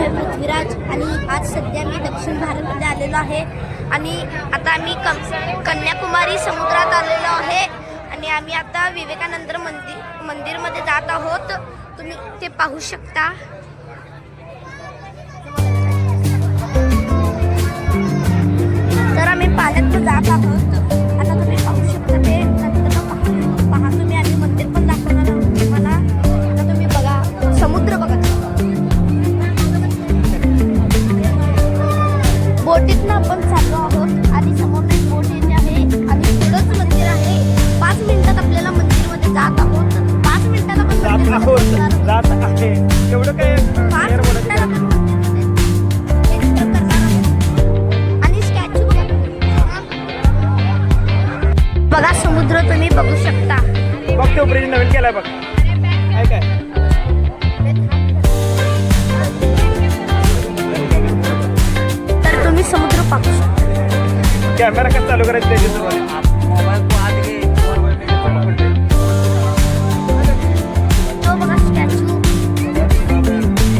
आहे पृथ्वीराज आणि आज सध्या मी दक्षिण भारतमध्ये आलेलो आहे आणि आता आम्ही कन्याकुमारी समुद्रात आलेलो आहे आणि आम्ही आता विवेकानंद मंदिरमध्ये जात आहोत. तुम्ही ते पाहू शकता. तर आम्ही पाण्यात जात आहोत. आता तुम्ही पाहू शकता ते नंतर पहा तुम्ही. आम्ही मंदिर पण दाखवणार आहोत तुम्हाला. आता तुम्ही बघा समुद्र बघा. बोटीतनं आपण चाललो आहोत आणि समोर बोट येते आहे आणि पुढंच मंदिर आहे. 5 मिनिटात आपल्याला मंदिरमध्ये जात आहोत. 5 मिनिटाला पण जात आहे एवढं काय 5 मिनिटाला पण मंदिरमध्ये एंटर करणार आहोत. आणि स्टॅच्यू बघा समुद्र तुम्ही बघू शकता. बघ तो ब्रिज नवीन केलाय बघ. काय काय तर तुम्ही समुद्र पाहू शकता. कॅमेरा कसं चालू करायचं त्याच्यासोबत तो बघा स्टॅच्यू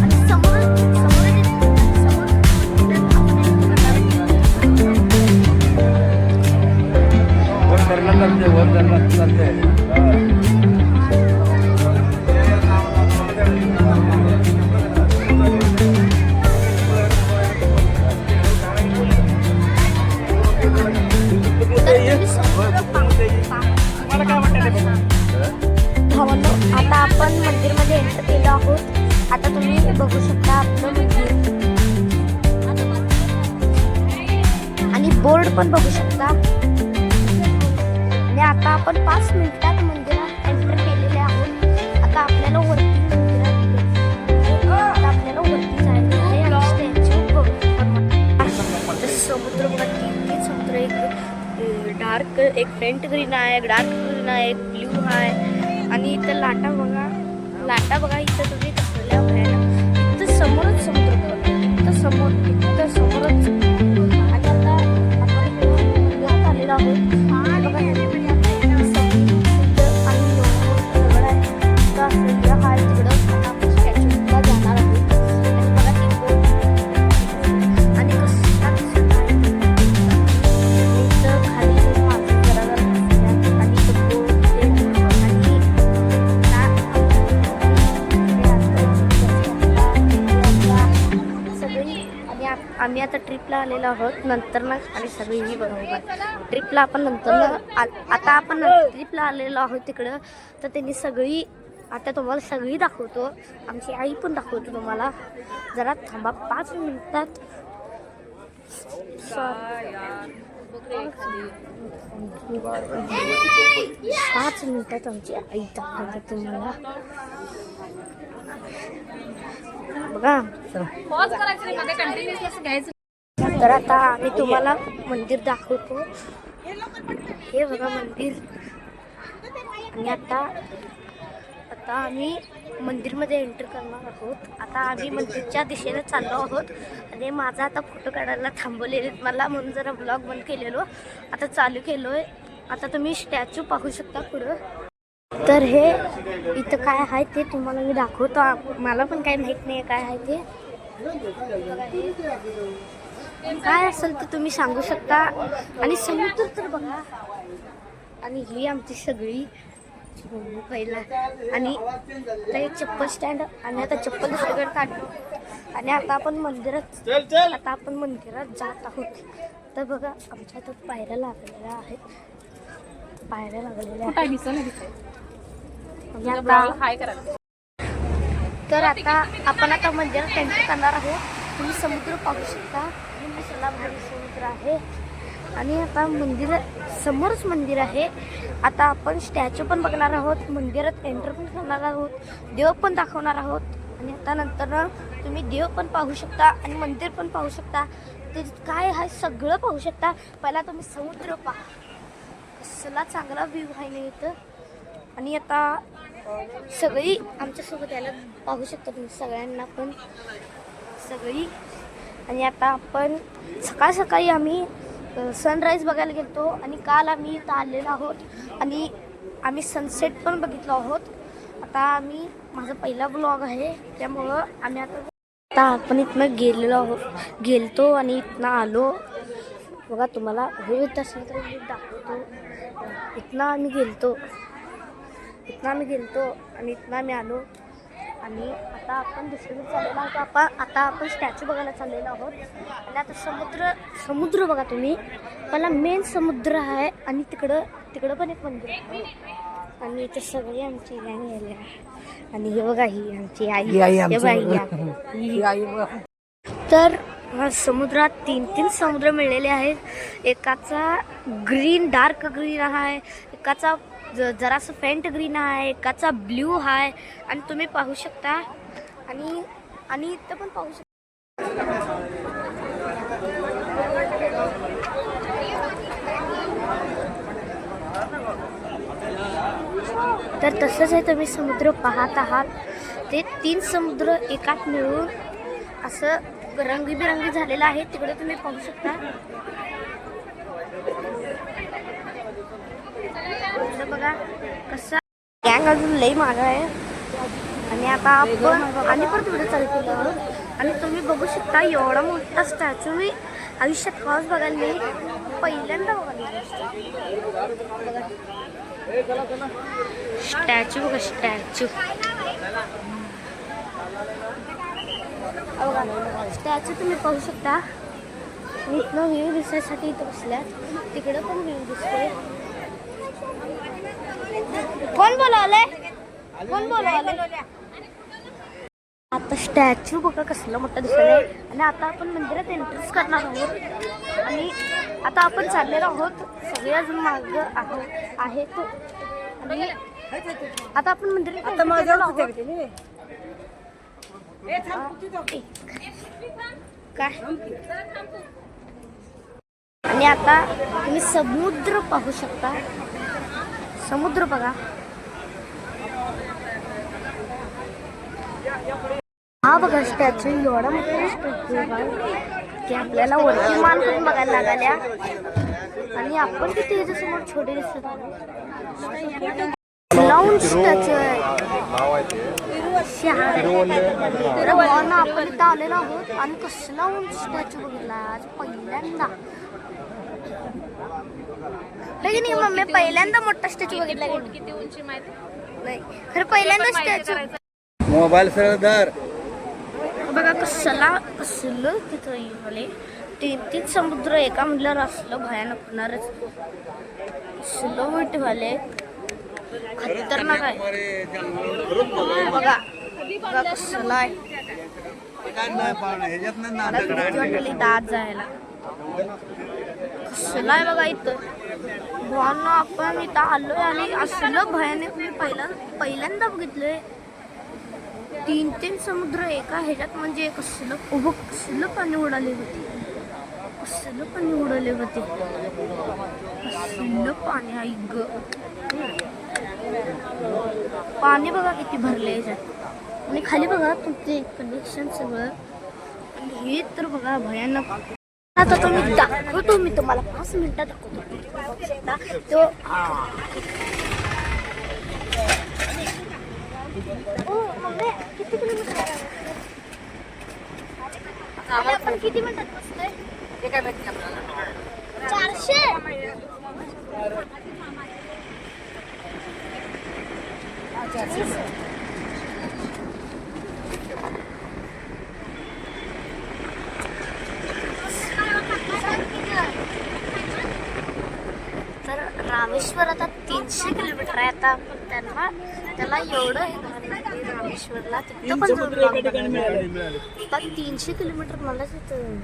आणि समोर वर धरला चालते. आता आपण मंदिरमध्ये एंटर केलो आहोत. आता तुम्ही बघू शकता आपलं मंदिर आणि बोर्ड पण बघू शकता. आणि आता आपण 5 मिनिटात मंदिरात एंटर केलेले आहोत. आता आपल्याला वरती जायचं आहे आणि स्टॅच्यू समुद्र बघा. समुद्र एक डार्क, एक फेंट ग्रीन आहे, डार्क ग्रीन आहे, एक ब्ल्यू आहे आणि इथं लाटा बघा. इथं तुम्ही कसल्या भयानक. इथं समोरच समुद्र बघा. इथं समोरच. आणि आता आपण मंदिरात आलेलो आहोत. आम्ही आता ट्रिपला आलेलो आहोत नंतर ना. आणि सगळी बरोबर ट्रिपला आपण आता आपण ट्रिपला आलेलो आहोत तिकडं. तर त्यांनी सगळी आता तुम्हाला सगळी दाखवतो. आमची आई पण दाखवतो तुम्हाला. जरा थांबा 5 मिनिटात. 5 मिनिटात आमची आई दाखवतो तुम्हाला. बघा तर आता आम्ही तुम्हाला मंदिर दाखवतो. हे बघा मंदिर. आणि आता आम्ही मंदिरमध्ये एंटर करणार आहोत. आता आम्ही मंदिरच्या दिशेने चाललो आहोत आणि माझा आता फोटो काढायला थांबवलेले मला म्हणून जरा ब्लॉग बंद केलेलो. आता चालू केलोय. आता तुम्ही स्टॅच्यू पाहू शकता पुढं. तर हे इथं काय आहे ते तुम्हाला मी दाखवतो. मला पण काही माहीत नाही काय आहे ते. काय असेल ते तुम्ही सांगू शकता. आणि समुद्र तर बघा. आणि ही आमची सगळी पहिला. आणि आता एक चप्पल स्टँड. आणि आता चप्पल दुसरीकडे काढतो. आणि आता आपण मंदिरात जात आहोत. तर बघा आमच्या इथं पायऱ्या लागलेल्या आहेत. तर आता आपण मंदिरात एंटर करणार आहोत. तुम्ही समुद्र पाहू शकता. समुद्र आहे. आणि आता समोरच मंदिर आहे. आता आपण स्टॅच्यू पण बघणार आहोत. मंदिरात एंटर पण करणार आहोत. देव पण दाखवणार आहोत. आणि आता नंतर तुम्ही देव पण पाहू शकता आणि मंदिर पण पाहू शकता. ते काय आहे सगळं पाहू शकता. पहिला तुम्ही समुद्र पहा. कसला चांगला व्ह्यू आहे ना इथं. आणि आता सगळी आमच्यासोबत यायला पाहू शकता तुम्ही सगळ्यांना पण सगळी. आणि आता आपण सकाळी आम्ही सनराईज बघायला गेलो आणि काल आम्ही इथं आलेलो आहोत आणि आम्ही सनसेट पण बघितलो आहोत. आता माझा पहिला ब्लॉग आहे त्यामुळं आम्ही आता आता आपण इथनं गेलतो आणि इथनं आलो बघा. तुम्हाला हे येत असेल तर मी दाखवतो. इथनं आम्ही गेलतो आणि इथनं आम्ही आलो आणि आता आपण दुसरीकडे चाललेलो आहोत. आता आपण स्टॅच्यू बघायला चाललेलो आहोत. आणि आता समुद्र बघा तुम्ही. पहिला मेन समुद्र आहे आणि तिकडं पण एक मंदिर आहे. आणि इथे सगळी आमची गँग आली आहे. आणि हे बघा ही आमची आई. हे बघा तर समुद्रात तीन समुद्र मिळलेले आहेत. एकाचा ग्रीन डार्क ग्रीन आहे, एकाचा जरासं फेंट ग्रीन आहे, एकाचा ब्ल्यू आहे. आणि तुम्ही पाहू शकता आणि इथं पण पाहू शकता. तर तसंच आहे, तुम्ही समुद्र पाहत आहात. ते 3 समुद्र एकात मिळून असं रंगीबिरंगी झालेला आहे. तिकडे तुम्ही पाहू शकता. बघा कसा गँग अजून लई मागं आहे. आणि आता आपण आणि परत व्हिडिओ चालू केला आहोत. आणि तुम्ही बघू शकता एवढा मोठा स्टॅच्यू मी आयुष्यात हॉस बघायला नाही, पहिल्यांदा बघायला. स्टॅच्यू बघा स्टॅच्यू तुम्ही पाहू शकता. इथनं व्ह्यू दिसण्यासाठी इथं बसल्या. तिकडं पण व्ह्यू दिसतोय. कोण बोलवलंय? आता स्टॅच्यू बघा कसला मोठा दिसतोय. आणि आता आपण मंदिरात एंट्रीच करणार आहोत. आणि आता आपण चाललेलो आहोत. सगळे अजून मागं आहेत. आणि आता आपण मंदिरात काय. आणि आता तुम्ही समुद्र पाहू शकता. समुद्र बघा. हा बघा स्टॅच्यू एवढा मोठा स्टॅच्यू की आपल्याला वरती मान करून बघायला लागल्या. आणि आपण किती याच्यासमोर छोटे दिसत आहोत. लावून स्टॅच्यू आहे. आपण इथं आलेलो आहोत आणि कसला उंच स्टॅच्यू बघितला आज पहिल्यांदा. नाही मम्मी पहिल्यांदा मोठा स्टॅच्यू बघितला. किती उंची माहिती नाही खरं पहिल्यांदा स्टॅच्यू. मोबाईल सरळ धर. बघा कसलं तिथं येऊन 3 समुद्र एका म्हटल्यावर असलं भयानक होणारच. कसलं मोठे वाले खतरनाक आहे. बघा कसला आहे. दात जायला कसला आहे बघा. इथं भावांना आपण इथं आलोय आणि असलं भयानक मी पहिल्यांदा बघितलंय. 3 समुद्र एका ह्याच्यात म्हणजे कसलं पाणी उडाले होते. कसलं पाणी आहे ग. पाणी बघा किती भरले ह्याच्यात. आणि खाली बघा तुमचे कनेक्शन सगळं. हे तर बघा भयानक. आता तुम्ही दाखवतो मी तुम्हाला 5 मिनिटात दाखवतो. तो किती किलोमीटर आपण किती मिनिटात बसतोय. 400. तर रामेश्वर आता 300 किलोमीटर आहे. आता आपण त्याला एवढं हे रामेश्वरला तिथं पण आता 300 किलोमीटर मला तिथं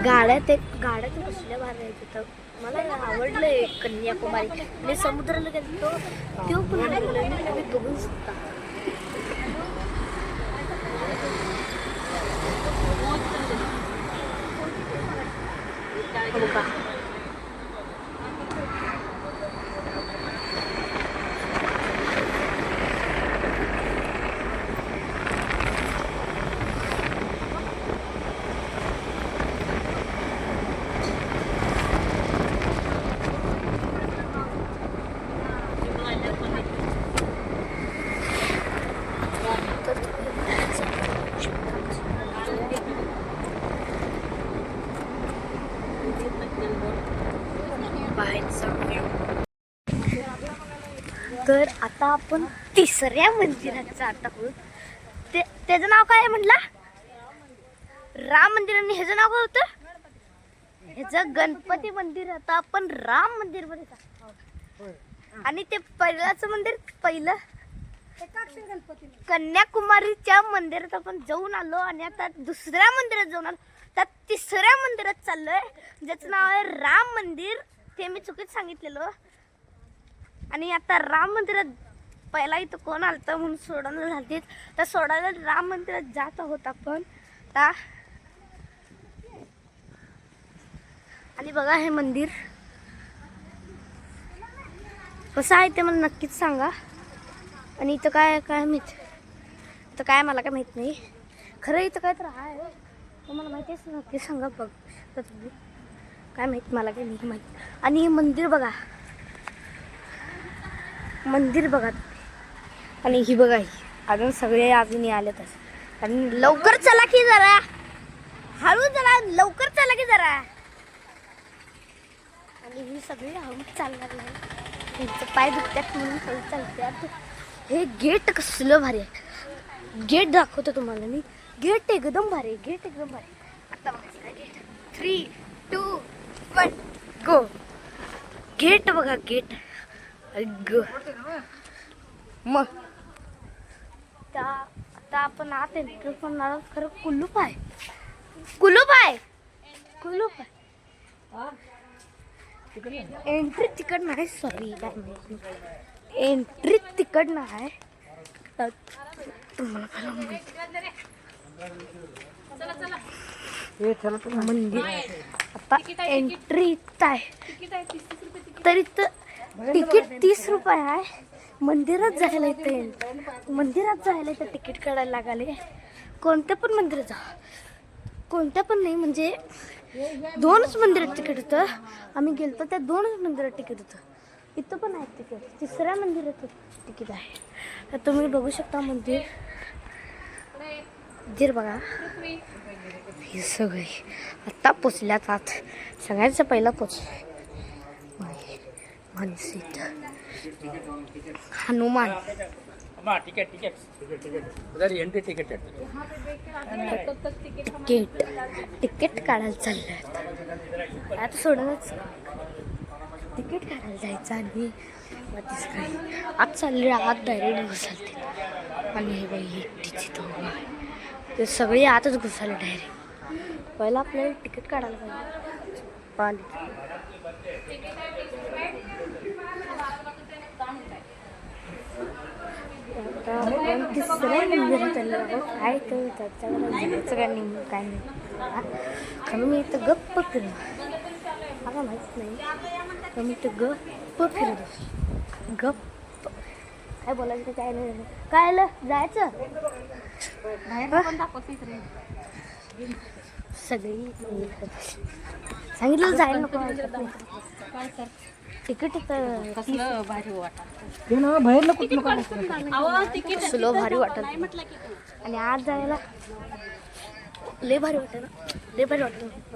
गाड्या कसल्या भारी आहेत तिथं. मला आवडलंय कन्याकुमारी. आणि समुद्राला गेलो तो पण तुम्ही बघू शकता. बघा आता आपण तिसऱ्या मंदिरात जात आहोत. त्याचं नाव काय आहे म्हटलं? राम मंदिर. आणि ह्याचं नाव काय होतं? ह्याचं गणपती मंदिर. आता आपण राम मंदिर मध्ये जातो. आणि ते पहिल्याचं मंदिर कन्याकुमारीच्या मंदिरात आपण जाऊन आलो. आणि आता दुसऱ्या मंदिरात जाऊन आलो. तर तिसऱ्या मंदिरात चाललोय ज्याचं नाव आहे राम मंदिर. ते मी चुकीत सांगितलेलं. आणि आता राम मंदिरात पहिला इथं कोण आलतं म्हणून सोडायला झालते. तर सोडायला राम मंदिरात जात आहोत आपण. आणि बघा हे मंदिर कसं आहे ते मला नक्कीच सांगा. आणि इथं काय माहित, इथं काय मला काय माहित नाही खरं. इथं काय तर आहे तुम्हाला माहिती आहे नक्की सांगा. बघ तर तुम्ही काय माहित, मला काय नाही माहित. आणि हे मंदिर बघा, मंदिर बघा. आणि ही बघा, ही अजून सगळे अजून आलेतच. आणि लवकर चला की जरा, हळू चला, लवकर चला की जरा. आणि ही सगळी हळू चालणार नाही, त्यांचे पाय दुखतात म्हणून हळू चालतात. हे गेट कसलं भारी आहे. गेट दाखवतो तुम्हाला मी. गेट एकदम भारी आहे, गेट एकदम भारी. आता बघा गेट. 3, 2, 1 गो. गेट बघा, गेट. मग आता आपण आत एंटर करणार. खरं कुलूप आहे, कुलूप आहे, कुलूप आहे. एंट्री तिकट नाही, सॉरी काय माहिती. एंट्री तिकट नाही तुम्हाला पहिला मंदिर. आता एंट्री आहे तरी तिकीट 30 रुपये आहे. मंदिरात जायला इथं, मंदिरात जायला इथं तिकीट काढायला लागले. कोणत्या पण मंदिरात जा, कोणत्या पण नाही, म्हणजे 2च मंदिरात तिकीट होतं. आम्ही गेलो त्या 2च मंदिरात तिकीट होतं. इथं पण आहे तिकीट, तिसऱ्या मंदिरात तिकीट आहे. तर तुम्ही बघू शकता मंदिर. मंदिर बघा, हे सगळे आता पोचल्यात आत. सगळ्यांचा पहिला मानसी हनुमान. तिकीट काढायला चाललं आता. सोडूनच तिकीट काढायला जायचं. आणि आत चालले, आत डायरेक्ट घुसालते. आणि हे बाई एकटीची ते सगळे आतच घुसाले डायरेक्ट. पहिला आपल्याला तिकीट काढायला पाहिजे. आपण तिसऱ्या मंदिरात आलो आहोत. काय तर त्याच्यावर जायचं काय नाही, काय नाही. कारण मी इथं गप्प फिरलो, मला माहीत नाही. तर मी इथं गप्प फिरलो, गप्प. काय बोलायचं काय नाही. काय आलं जायचं सगळी सांगितलं जायला नको. काय तर तिकीट कसलं भारी वाटत, कसलं भारी वाटत. आणि आज जायला लय भारी वाटत ना, लय भारी वाटत.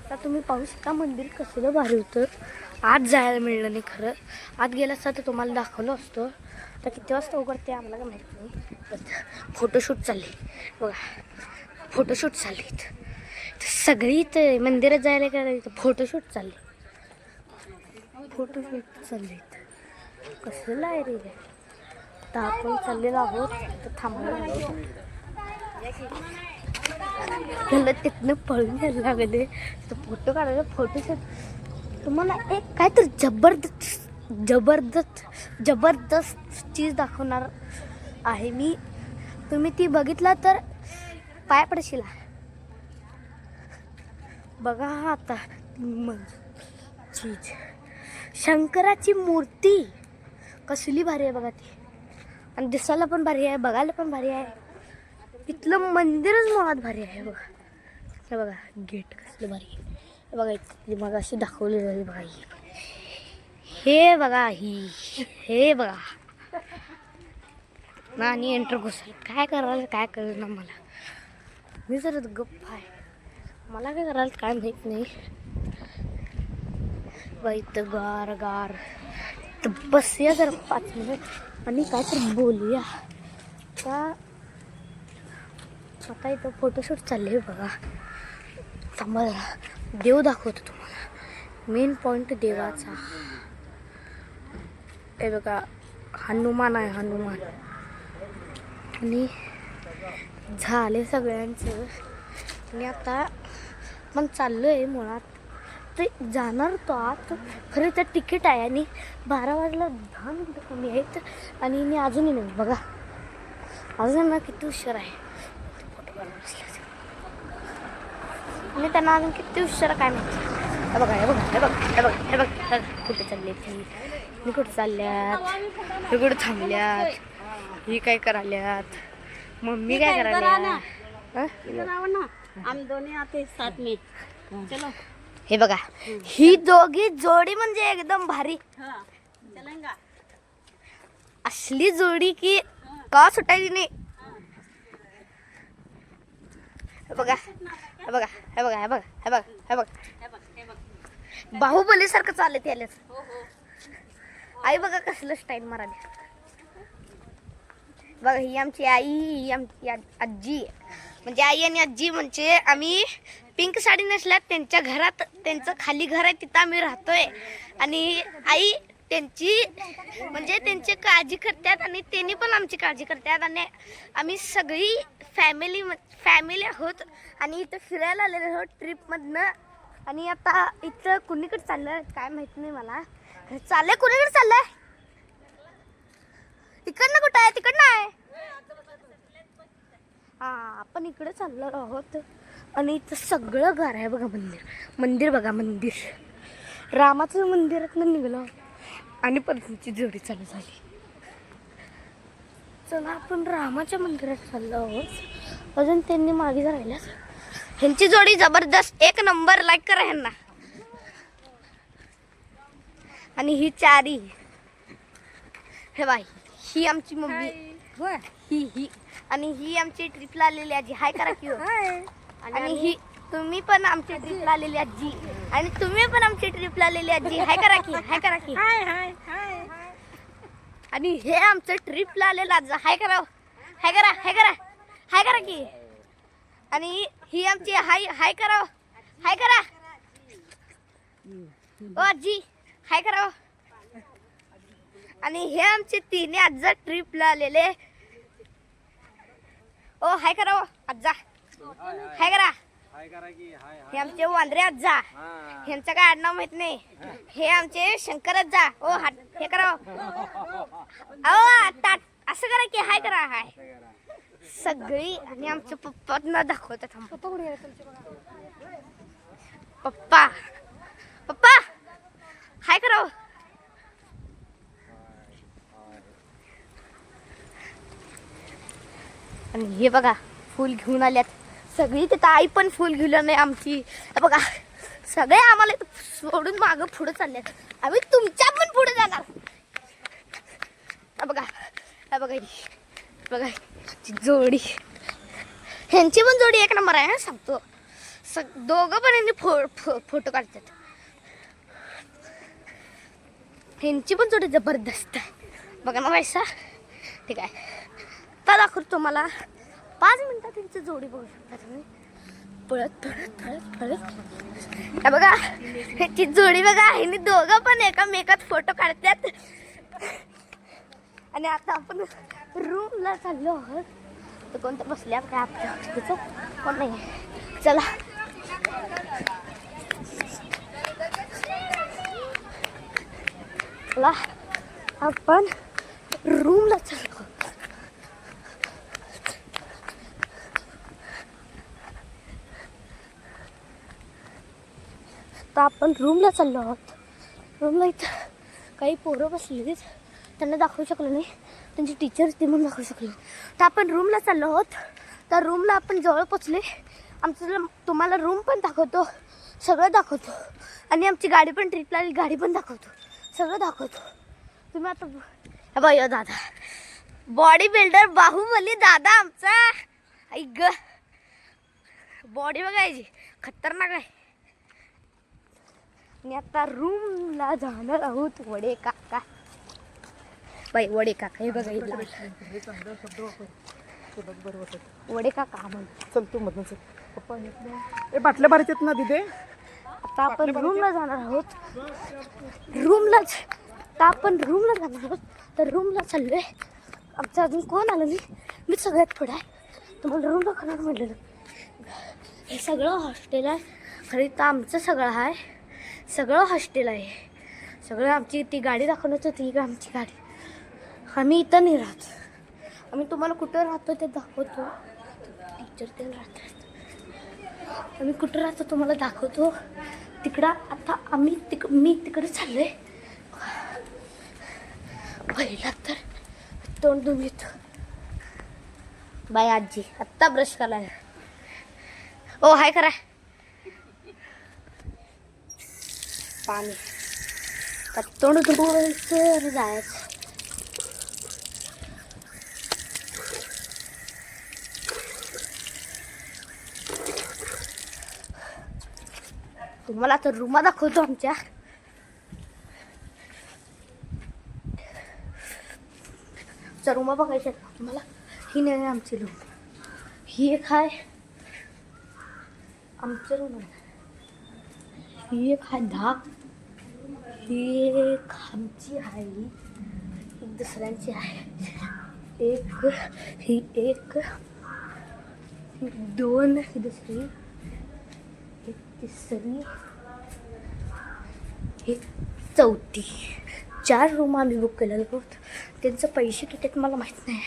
आता तुम्ही पाहू शकता मंदिर कसलं भारी होतं. आज जायला मिळलं नाही खरं. आत गेलं असतं तर तुम्हाला दाखवलं असतं. तर किती वाजता उघडते आम्हाला काय माहीत नाही. फोटोशूट चालले बघा, फोटोशूट चालले इथं. सगळी इथं मंदिरात जायला काय इथं फोटोशूट चालले, फोटोशूट चालले. कसलं आहे रे. आता आपण चाललेलो आहोत, तर थांबलो आहोत. त्याला तिथनं पळून यायला लागले. तर फोटो काढायला फोटोशूट. तुम्हाला एक काय तर जबरदस्त चीज दाखवणार आहे मी. तुम्ही ती बघितला तर पाय पडशील. बघा आता चीज, शंकराची मूर्ती कसली भारी आहे बघा ती. आणि दिसायला पण भारी आहे, बघायला पण भारी आहे. इथलं मंदिरच मुळात भारी आहे बघा. हे बघा गेट कसलं भारी आहे. हे बघा इथली मग अशी दाखवली आहे बघा. हे बघा हे बघा ना. आणि एंटर घुसाल काय करायला काय कळलं ना मला. मी जर गप्प आहे, मला काय करायला काय माहीत नाही. बाई इथं गार गार तर बसूया जरा 5 मिनिट आणि काहीतरी बोलूया. आता इथं फोटोशूट चालले बघा. थांबा देव दाखवतो तुम्हाला. मेन पॉईंट देवाचा. हे बघा हनुमान आहे, हनुमान. आणि झाले सगळ्यांचं. आणि आता पण चाललो आहे मुळात ते जाणार तो आत. खरं तर तिकीट आहे आणि 12 वाजला 10 मिनिटं कमी आहेत आणि मी अजूनही नाही बघा. अजून ना किती उशीर आहे. आणि त्यांना अजून किती उशीर काय माहिती. हे बघा हे बघा हे बघा हे बघा हे बघा हे बघा कुठे चालले ती. मी कुठे चालल्यात, हे कुठे थांबल्यात, ही काय कराल्यात, मम्मी काय करायला. हम दोन्ही आते साथ में. चलो हे बघा ही दोघी जोडी म्हणजे एकदम भारी. चलेंगा. असली जोडी की का सुटायची नाही. हे बघा हे बघा हे बघा हे बघा हे बघा हे बघा बाहुबली सारखं चालत त्यालाच. आई बघा कसलं स्टाईल मारायला. बघा ही आमची आई, ही आमची आजी. म्हणजे आई आणि आजी म्हणजे आम्ही पिंक साडी नेसल्यात त्यांच्या घरात. त्यांचं खाली घर आहे तिथं आम्ही राहतोय. आणि आई त्यांची म्हणजे त्यांची काळजी करतात आणि त्यांनी पण आमची काळजी करतात. आणि आम्ही सगळी फॅमिली आहोत आणि इथं फिरायला आलेलो आहोत ट्रिपमधनं. आणि आता इथं कुणीकडे चाललं काय माहित नाही मला. चाललंय कुणीकडे चाललंय. तिकडनं कुठं आहे, तिकडनं आहे. हा आपण इकडे चाललो आहोत. आणि इथं सगळं घर आहे बघा. मंदिर बघा मंदिर. रामाचं मंदिरातनं निघलो आणि परतीची जोडी चालू झाली. चला आपण रामाच्या मंदिरात चाललो आहोत. अजून त्यांनी मागे राहिल्यात. ह्यांची जोडी जबरदस्त एक नंबर. लाईक करा ह्यांना. आणि ही चारी हे बाई ही आमची मम्मी. ही आणि ही आमची ट्रिपला आलेली आजी. हाय करा की. आणि ही तुम्ही पण आमची ट्रिपला आलेली आजी. आणि तुम्ही पण आमची ट्रिपला आलेली आजी. हाय करा की, हाय करा की. आणि हे आमचं ट्रिपला आलेलं आजी. हाय करा, हाय करा, हाय करा, हाय करा की. आणि ही आमची हाय करा, हाय करा. ओ आजी हाय करा. आणि हे आमचे तिन्ही आजा ट्रिपला आलेले. ओ हाय करा आजा, हाय करा. हे आमचे वांद्रे आजा. ह्यांचं काय आडनाव माहित नाही. हे आमचे शंकर आजा. ओ हे करा. असं करा की हाय करा. हाय सगळी. आणि आमच्या पप्पांना दाखवतात. पप्पा पप्पा हाय करा. आणि हे बघा फुल घेऊन आल्यात सगळी. तिथं आई पण फुल घेऊन नाही आमची. बघा सगळे आम्हाला सोडून मागं पुढे चालल्यात. आम्ही तुमच्या पण पुढे जाणार. बघा बघा बघा जोडी. ह्यांची पण जोडी एक नंबर आहे. सांगतो दोघं पण यांनी फोटो काढतात. ह्यांची पण जोडी जबरदस्त आहे बघा ना वैसा. ठीक आहे आता दाखवतो तुम्हाला. 5 मिनिटात त्यांची जोडी बघू शकता तुम्ही. पळत पळत पळत पळत हे बघा ह्याची जोडी बघा. ह्यांनी दोघं पण एकामेकात फोटो काढतात. आणि आता आपण रूमला चाललो आहोत. तर कोणतं बसल्या काय आपल्या हॉस्टेलचं कोण नाही. चला चला आपण रूमला चाललो. तर आपण रूमला चाललो आहोत. रूमला इथं काही पोरं बसलेली त्यांना दाखवू शकलो नाही. त्यांची टीचर्स ती म्हणून दाखवू शकलो. तर आपण रूमला चाललो आहोत. तर रूमला आपण जवळ पोचले. आमचं तुम्हाला रूम पण दाखवतो, सगळं दाखवतो. आणि आमची गाडी पण ट्रिपला आली, गाडी पण दाखवतो, सगळं दाखवतो. तुम्ही आता बघा दादा बॉडी बिल्डर बाहुबली दादा आमचा. ऐक बॉडी बघायची खतरनाक आहे. आणि आता रूमला जाणार आहोत. वडे काका बाई वडे काका हे बघा इथला. वडे काका म्हण. चल तू मधून चल. पप्पा ए बाटल्या भरत आहेत ना तिथे. आता आपण रूमला जाणार आहोत. रूमलाच आता आपण रूमला जाणार आहोत. तर रूमला चाललोय. आमचं अजून कोण आलं नाही. मी सगळ्यात पुढे आहे. तुम्हाला रूम दाखवणार म्हटलेलं. हे सगळं हॉस्टेल आहे. खरी तर आमचं सगळं आहे. सगळं हॉस्टेल आहे. सगळं आमची ती गाडी दाखवण्याचं ती आमची गाडी. आम्ही इथं नाही राहत. आम्ही तुम्हाला कुठं राहतो ते दाखवतो. टीचर ते राहतात. आम्ही कुठं राहतो तुम्हाला दाखवतो. तिकडं आता आम्ही मी तिकडे चाललो आहे. पहिला तर तोंड धुवून येतो. बाय आजी आत्ता ब्रश करायला. ओ हाय करा. पाणी तोंड धुवायचं जायचं. तुम्हाला आता रूमा दाखवतो आमच्या. रूमा बघायच्या तुम्हाला. ही नाही आहे आमची रूम. ही एक आहे आमचं रूम आहे. ही एक आहे 10. ही एक आमची आहे. एक दुसऱ्यांची आहे. एक ही एक 2 ही दुसरी. एक तिसरी. एक चौथी. 4 रूम आम्ही बुक केलेलं आहोत. त्यांचं पैसे किती आहेत मला माहीत नाही.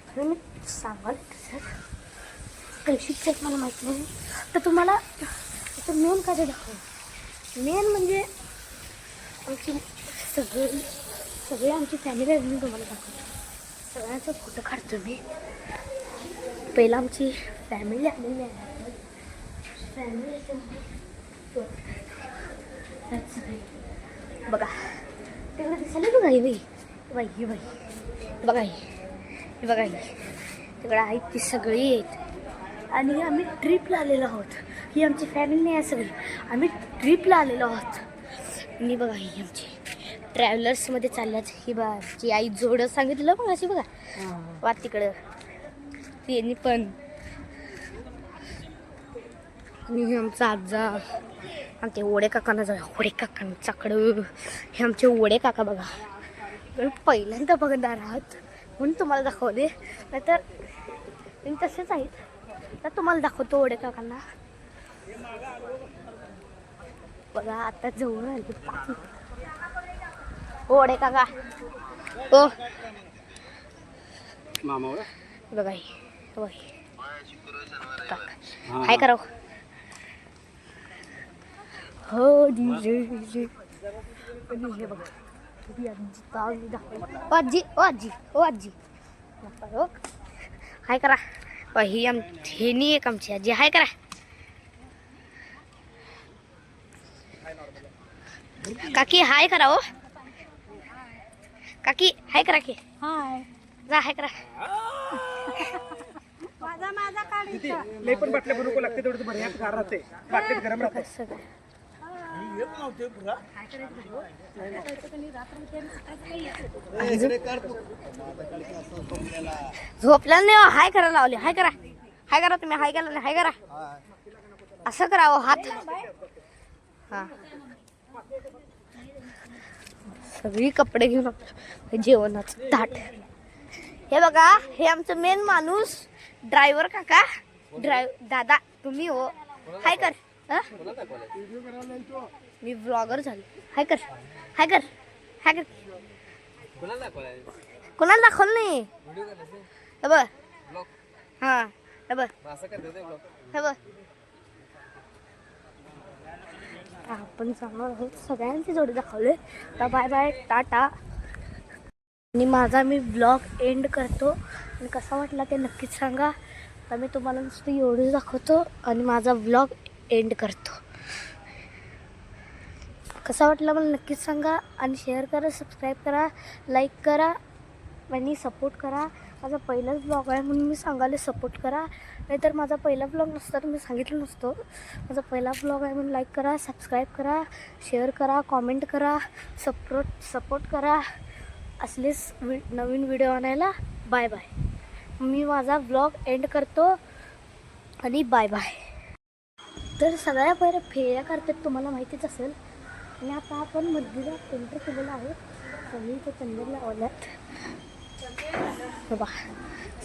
कारण मी सांगाल तसं पैसे किती आहेत मला माहीत नाही. तर तुम्हाला आता मेन काय दाखवलं. मेन म्हणजे आमची सगळी आमची फॅमिली आहे. मी तुम्हाला दाखवतो. सगळ्यांचा फोटो काढतो मी. पहिला आमची फॅमिली आलेली आहे. फॅमिली बघा तिकडे दिसायला बघा. ही बाई ही बाई बघा. ही बघा. ही तिकडे आहेत ती सगळी आहेत. आणि आम्ही ट्रिपला आलेलो आहोत. ही आमची फॅमिली नाही आहे सगळी. आम्ही ट्रिपला आलेलो आहोत. आणि बघा ही आमची ट्रॅव्हलर्समध्ये चालल्यात. ही बघा आमची आई जोडं सांगितलं मग अशी बघा. वा तिकडं त्यांनी पण. आणि आमचा आजा आमचे ओढे काकांना जा. ओढे काकांच्याकडं हे आमचे ओढे काका बघा. पहिल्यांदा बघणार आहात म्हणून तुम्हाला दाखवले. नाहीतर तुम्ही तसेच आहेत. तर तुम्हाला दाखवतो ओढे काकांना. बघा आता जवळ आले ओढे काका. ओ मामा बघा काय करावं. हो हे बघा आजी ओ आजी ओ आजी हाय करा. ही हेनी एक आमची आजी हाय करा. काकी हाय करा. ओ काकी हाय करा की. हाय जा हाय करा. माझा काढ. लई पण बाटल्या भरू लागते तेवढं बरं. यात गार राहते. बाटलीत गरम राहते. झोपल्याला नाही. हाय करा लावले. हाय करा. हाय करा तुम्ही. हाय केला नाही. हाय करा. असं करावं हात. हा सगळी कपडे घेऊन जेवणाचं ताट. हे बघा हे आमचं मेन माणूस ड्रायव्हर काका. दादा तुम्ही हो. हाय कर. मी ब्लॉगर झालो. हाय कर. हाय कर. हाय कर. कोणाला दाखवलं नाही. हे बघ. हां हे बघ. हे बघ आपण चांगलं आहोत. सगळ्यांची जोडी दाखवले. तर बाय बाय टाटा. आणि माझा मी ब्लॉग एंड करतो. आणि कसा वाटला ते नक्कीच सांगा. तर मी तुम्हाला नुसतं एवढंच दाखवतो आणि माझा ब्लॉग एंड करतो. कसा वाटला मला नक्कीच सांगा. आणि शेअर करा, सबस्क्राईब करा, लाईक करा आणि सपोर्ट करा. माझा पहिलाच ब्लॉग आहे म्हणून मी सांगायला सपोर्ट करा. नाहीतर माझा पहिला ब्लॉग नसता तर मी सांगितलं नसतं. माझा पहिला ब्लॉग आहे म्हणून लाईक करा, सबस्क्राईब करा, शेअर करा, कॉमेंट करा, सपोर्ट करा. असलेच नवीन व्हिडिओ आणायला. Bye bye. मी माझा ब्लॉग एंड करतो आणि बाय बाय. तर सगळ्या पहिल्या फेऱ्या करतात तुम्हाला माहितीच असेल. आणि आता आपण मंदिरात एंटर केलेलं आहे. सगळी इथे चंदन लावल्यात बाबा.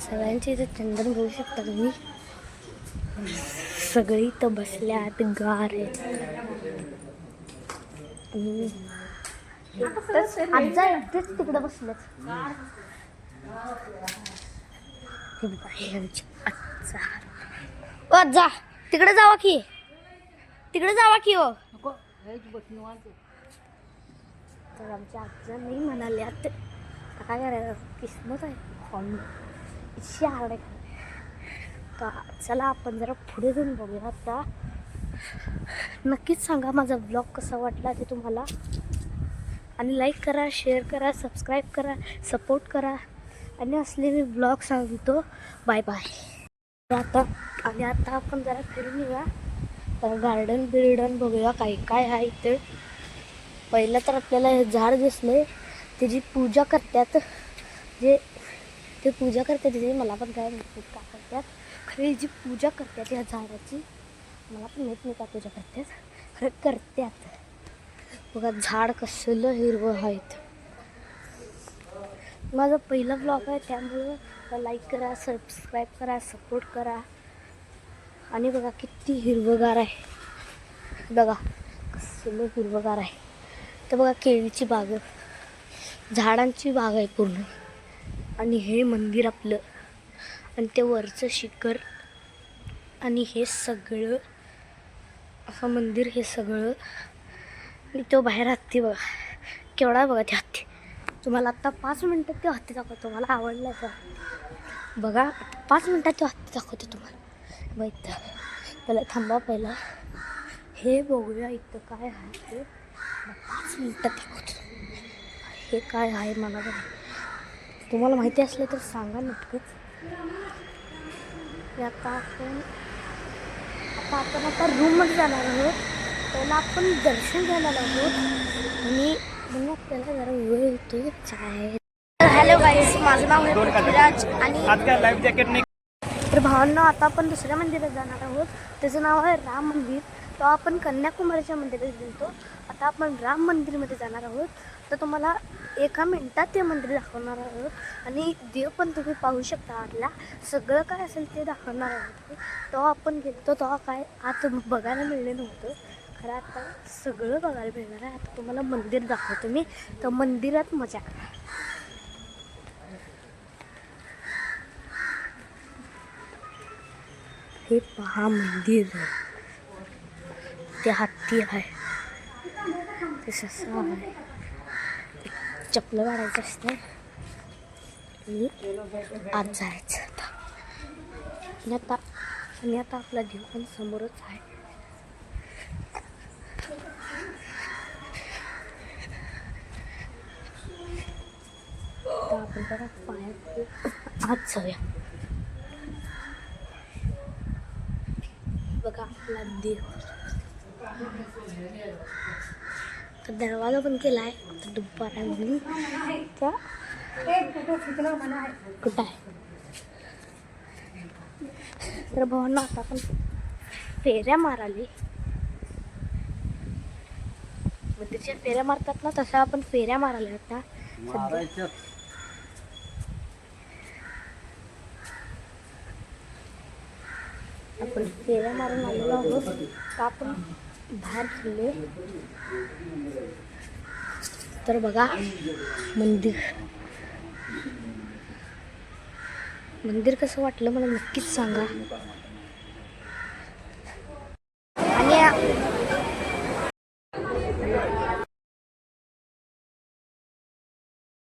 सगळ्यांचे इथे चंदन बघू शकता तुम्ही. सगळी इथं बसल्यात, गार आहेत. आजा एकटेच तिकडे बसल्यात. हे बघा, हे आमची आजा. ओ आजा, तिकडे जावा की. तिकडे जावा की हो. तर आमच्या आजा नाही म्हणाल्यात. आता काय करायचं, किस्मत आहे. फॉर्म इतकी आरडे का. चला आपण जरा पुढे जाऊन बघूया. आता नक्कीच सांगा माझा ब्लॉग कसा वाटला ते तुम्हाला. आणि लाईक करा, शेअर करा, सबस्क्राईब करा, सपोर्ट करा. आणि असले मी ब्लॉग सांगतो. Bye bye. आता आपण जरा फिरून येऊया. तर गार्डन बिर्डन बघूया काय काय आहे इथे. पहिलं तर आपल्याला हे झाड दिसले. त्याची पूजा करतात. ते पूजा करतात तिथे. मला पण काय माहिती का करतात. खरी जी पूजा करतात ह्या झाडाची मला पण माहीत नाही का पूजा करतात. खरं करतात. बघा झाड कसलं हिरवं आहेत. माझा पहिला ब्लॉग आहे त्यामुळं लाईक करा, सबस्क्राईब करा, सपोर्ट करा. आणि बघा किती हिरवंगार आहे. बघा कसलं हिरवंगार आहे. तर बघा केळीची बाग, झाडांची बाग आहे पूर्ण. आणि हे मंदिर आपलं. आणि ते वरचं शिखर. आणि हे सगळं असं मंदिर. हे सगळं. आणि तो बाहेर हत्ती बघा केवढा. बघा ते हत्ती. तुम्हाला आत्ता 5 मिनटात ते हत्ती दाखवतो. मला आवडलं का बघा. 5 मिनटात ते हत्ती दाखवतो तुम्हाला. बघ पहिला थांबा. पहिला हे बघूया इथं काय आहे ते. 5 मिनटात दाखवतो. हे काय आहे मला तुम्हाला माहिती असलं तर सांगा नक्कीच. आता आपण रूममध्ये जाणार आहोत. पहिला आपण दर्शन घ्यायला आहोत. आणि मग आपल्याला जरा वेळ होतो काय. हॅलो गाईस, माझं नाव आहे पृथ्वीराज. आणि लाईफ जॅकेट नाही. तर भावांना आता आपण दुसऱ्या मंदिरात जाणार आहोत. त्याचं नाव आहे राम मंदिर. तो आपण कन्याकुमारीच्या मंदिरात गेलो. आता आपण राम मंदिरमध्ये जाणार आहोत. तर तुम्हाला 1 मिनिटात ते मंदिर दाखवणार आहोत. आणि देव पण तुम्ही पाहू शकता. आतला सगळं काय असेल ते दाखवणार आहोत. तेव्हा आपण गेलो तेव्हा काय आत बघायला मिळलं नव्हतं. खरं आता सगळं बघायला मिळणार आहे. आता तुम्हाला मंदिर दाखवतो मी. तर मंदिरात मजा करा. हे पहा मंदिर. ते हत्ती आहे, ते ससा आहे. चपलं काढायचं असते आणि आत जायचं. आणि आता आपला देव पण समोरच आहे. आता आपण जरा पायात आत जाऊया. बघा आपला देव. तर दरवाजा पण केला आहे. आता दुपार आहे म्हणून कुठं आहे. तर भावांना आता आपण फेऱ्या माराले. मंदिरच्या फेऱ्या मारतात ना, तसं आपण फेऱ्या मारायला आता सध्या. आपण फेऱ्या मारून आलेलो आहोत. का आपण बाहेर फिरले. तर बघा मंदिर कसं वाटलं मला नक्कीच सांगा.